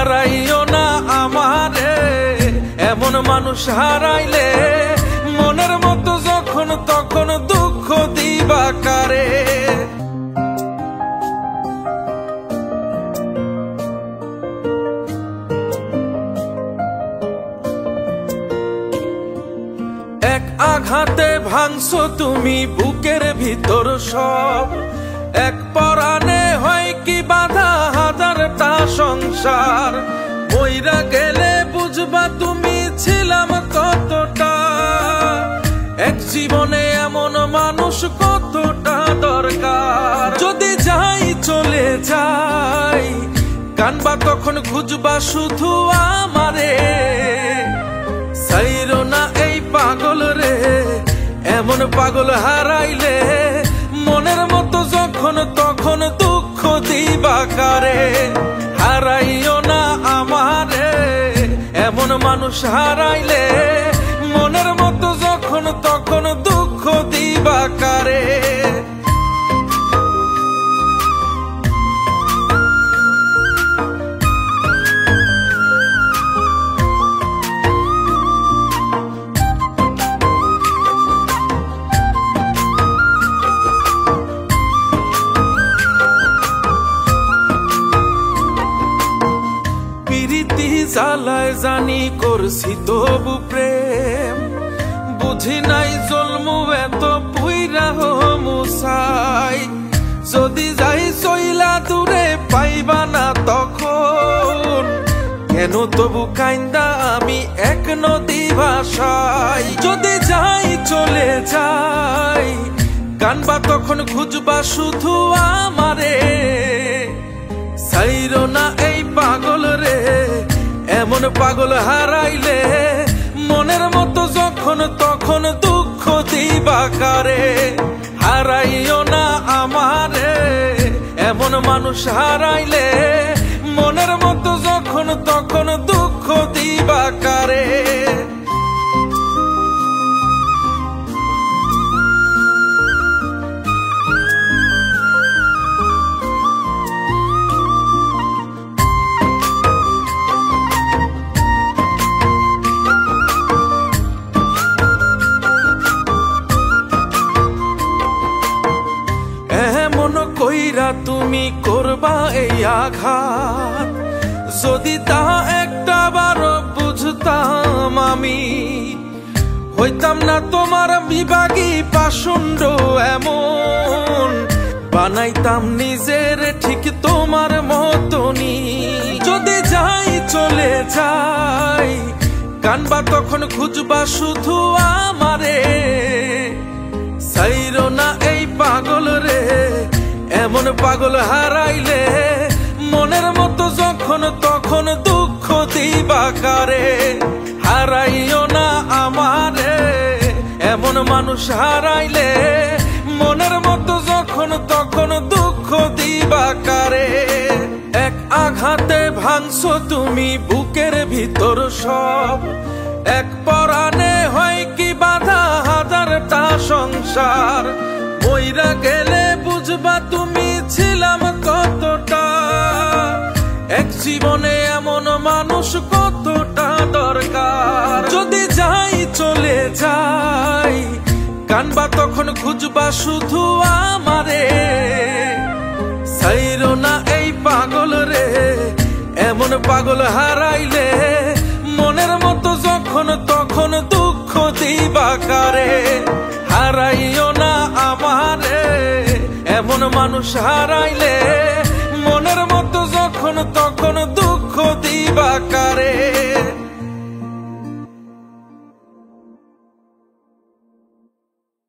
হারাইও না আমারে, এমন মানুষ হারাইলে মনের মতো যখন তখন দুঃখ দিবা কারে। এক আঘাতে ভাঙছো তুমি বুকের ভিতর সব, এক পরাণে হয় কি বাধা হাজারটা সংসার। মইরা গেলে বুঝবা তুমি ছিলাম কতটা, এক জীবনে এমন মানুষ কতটা দরকার। যদি যাই চলে যাই কানবা তখন খুঁজবা শুধু আমারে, সাইরো না এই পাগল রে, এমন পাগল হারাইলে মনের মতো যখন তখন দুঃখ দিবা কারে। হারাইও না আমারে, এমন মানুষ হারাইলে মনের মতো যখন তখন দুঃখ দিবা কারে। জ্বালায় জানি করছি তবু প্রেম, বুঝি নাই জন্মু এত পুইরা মুসাই। যদি যাই চইলা দূরে পাইবা না তখন, কেন তবু কাইন্দা আমি এক নদী ভাষাই। যদি যাই চলে যাই কানবা তখন খুঁজবা শুধু আমারে, সাইরো না এই পাগল রে, এমন পাগল হারাইলে মনের মতো যখন তখন দুঃখ দিবা কারে। হারাইও না আমারে, এমন মানুষ হারাইলে মনের মতো যখন তখন দুঃখ দিবা কারে। কইরা তুমি করবা এই আঘাত, যদি তা একটা বার বুঝতাম আমি, হইতাম না তোমার বিভাগী পাষণ্ড এমন, বানাইতাম নিজের ঠিক তোমার মতনই। যদি যাই চলে যাই কানবা তখন খুঁজবা শুধু আমারে, সাইরো না এই পাগল রে, এমন পাগল হারাইলে মনের মতো যখন তখন দুঃখ দিবা কারে। হারাইও না আমারে, এমন মানুষ হারাইলে মনের মতো যখন তখন দুঃখ দিবা কারে। এক আঘাতে ভাঙছো তুমি বুকের ভিতর সব, এক পরাণে হয় কি বাধা হাজারটা সংসার। মইরা গেলে বুঝবা তুমি ছিলাম কতটা, এক জীবনে এমন মানুষ কতটা দরকার। যদি যাই চলে যাই কানবা তখন খুঁজবা শুধু আমারে, সাইরো না এই পাগল রে, এমন পাগল হারাইলে মনের মতো যখন তখন দুঃখ দিবা কারে। হারাইও না আমারে, এমন মানুষ হারাইলে মনের মতো যখন তখন দুঃখ দিবা কারে।